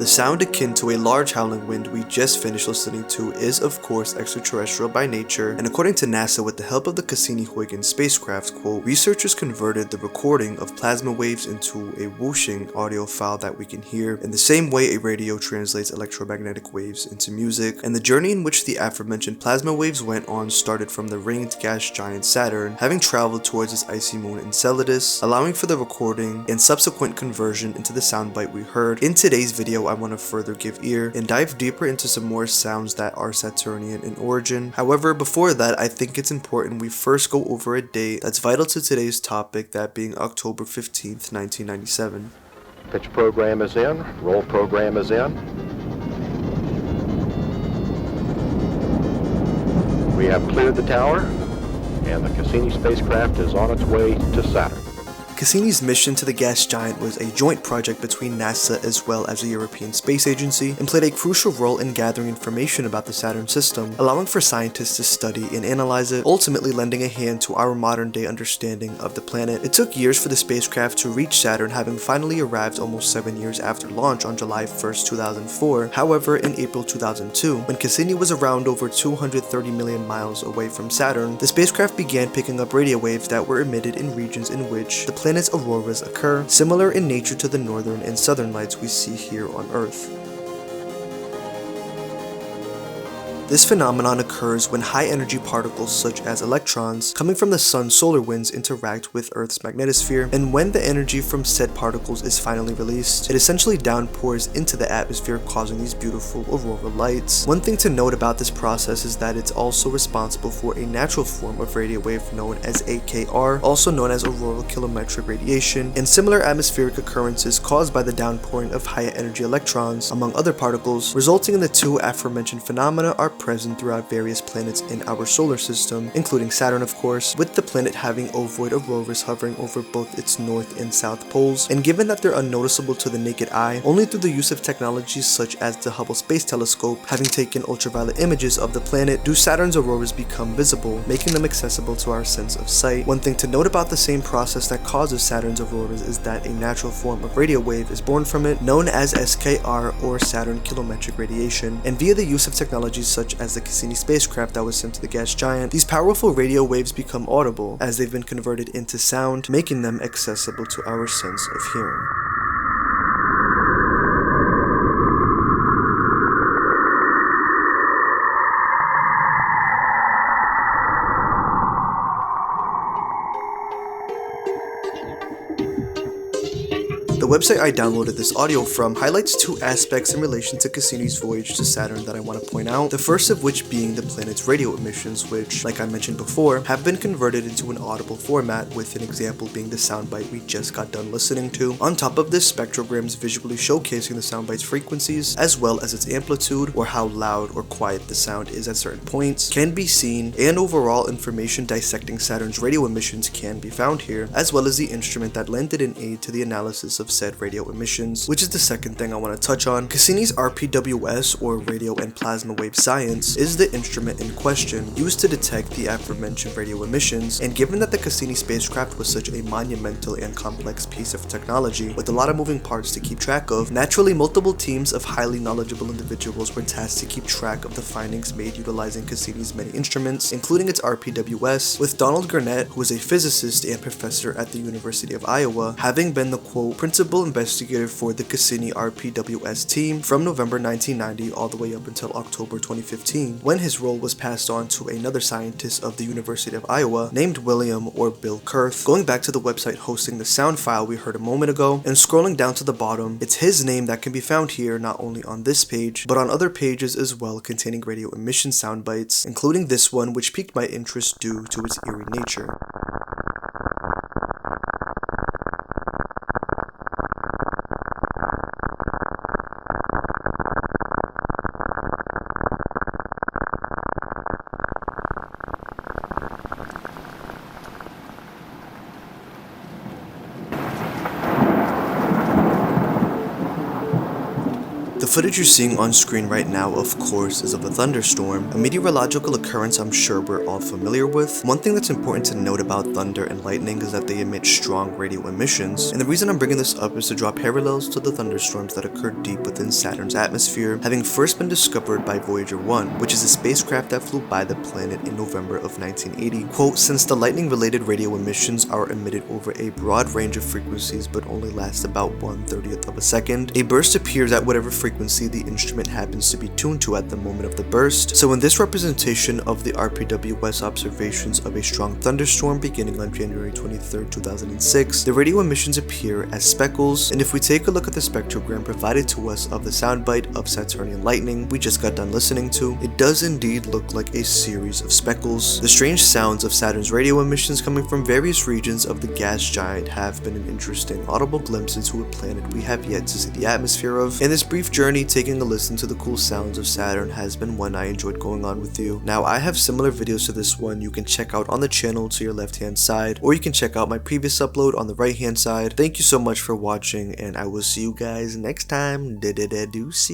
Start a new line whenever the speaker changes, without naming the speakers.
The sound akin to a large howling wind we just finished listening to is of course extraterrestrial by nature, and according to NASA, with the help of the Cassini-Huygens spacecraft, quote, researchers converted the recording of plasma waves into a whooshing audio file that we can hear in the same way a radio translates electromagnetic waves into music, and the journey in which the aforementioned plasma waves went on started from the ringed gas giant Saturn, having traveled towards its icy moon Enceladus, allowing for the recording and subsequent conversion into the soundbite we heard. In today's video, I want to further give ear and dive deeper into some more sounds that are Saturnian in origin. However, before that, I think it's important we first go over a date that's vital to today's topic, that being October 15th, 1997.
Pitch program is in, roll program is in. We have cleared the tower, and the Cassini spacecraft is on its way to Saturn.
Cassini's mission to the gas giant was a joint project between NASA as well as the European Space Agency, and played a crucial role in gathering information about the Saturn system, allowing for scientists to study and analyze it, ultimately lending a hand to our modern day understanding of the planet. It took years for the spacecraft to reach Saturn, having finally arrived almost 7 years after launch on July 1st, 2004. However, in April 2002, when Cassini was around over 230 million miles away from Saturn, the spacecraft began picking up radio waves that were emitted in regions in which the planet's auroras occur, similar in nature to the northern and southern lights we see here on Earth. This phenomenon occurs when high-energy particles such as electrons coming from the sun's solar winds interact with Earth's magnetosphere, and when the energy from said particles is finally released, it essentially downpours into the atmosphere, causing these beautiful aurora lights. One thing to note about this process is that it's also responsible for a natural form of radio wave known as AKR, also known as auroral kilometric radiation, and similar atmospheric occurrences caused by the downpouring of higher energy electrons, among other particles, resulting in the two aforementioned phenomena are present throughout various planets in our solar system, including Saturn of course, with the planet having ovoid auroras hovering over both its north and south poles. And given that they're unnoticeable to the naked eye, only through the use of technologies such as the Hubble Space Telescope, having taken ultraviolet images of the planet, do Saturn's auroras become visible, making them accessible to our sense of sight. One thing to note about the same process that causes Saturn's auroras is that a natural form of radio wave is born from it, known as SKR, or Saturn kilometric radiation, and via the use of technologies such as the Cassini spacecraft that was sent to the gas giant, these powerful radio waves become audible as they've been converted into sound, making them accessible to our sense of hearing. The website I downloaded this audio from highlights two aspects in relation to Cassini's voyage to Saturn that I want to point out, the first of which being the planet's radio emissions, which, like I mentioned before, have been converted into an audible format, with an example being the soundbite we just got done listening to. On top of this, spectrograms visually showcasing the soundbite's frequencies, as well as its amplitude, or how loud or quiet the sound is at certain points, can be seen, and overall information dissecting Saturn's radio emissions can be found here, as well as the instrument that lended an aid to the analysis of said radio emissions, which is the second thing I want to touch on. Cassini's RPWS, or radio and plasma wave science, is the instrument in question used to detect the aforementioned radio emissions, and given that the Cassini spacecraft was such a monumental and complex piece of technology with a lot of moving parts to keep track of, naturally multiple teams of highly knowledgeable individuals were tasked to keep track of the findings made utilizing Cassini's many instruments, including its RPWS, with Donald Gurnett, who is a physicist and professor at the University of Iowa, having been the quote principal investigator for the Cassini RPWS team from November 1990 all the way up until October 2015, when his role was passed on to another scientist of the University of Iowa named William or Bill Kurth. Going back to the website hosting the sound file we heard a moment ago, and scrolling down to the bottom, it's his name that can be found here not only on this page, but on other pages as well containing radio emission sound bites, including this one which piqued my interest due to its eerie nature. The footage you're seeing on screen right now, of course, is of a thunderstorm, a meteorological occurrence I'm sure we're all familiar with. One thing that's important to note about thunder and lightning is that they emit strong radio emissions, and the reason I'm bringing this up is to draw parallels to the thunderstorms that occurred deep within Saturn's atmosphere, having first been discovered by Voyager 1, which is a spacecraft that flew by the planet in November of 1980. Quote, since the lightning-related radio emissions are emitted over a broad range of frequencies but only last about 1/30th of a second, a burst appears at whatever frequency the instrument happens to be tuned to at the moment of the burst. So in this representation of the RPWS observations of a strong thunderstorm beginning on January 23, 2006, the radio emissions appear as speckles, and if we take a look at the spectrogram provided to us of the soundbite of Saturnian lightning we just got done listening to, it does indeed look like a series of speckles. The strange sounds of Saturn's radio emissions coming from various regions of the gas giant have been an interesting audible glimpse into a planet we have yet to see the atmosphere of, and this brief journey taking a listen to the cool sounds of Saturn has been one I enjoyed going on with you. Now I have similar videos to this one you can check out on the channel to your left hand side, or you can check out my previous upload on the right hand side. Thank you so much for watching, and I will see you guys next time. Deuces.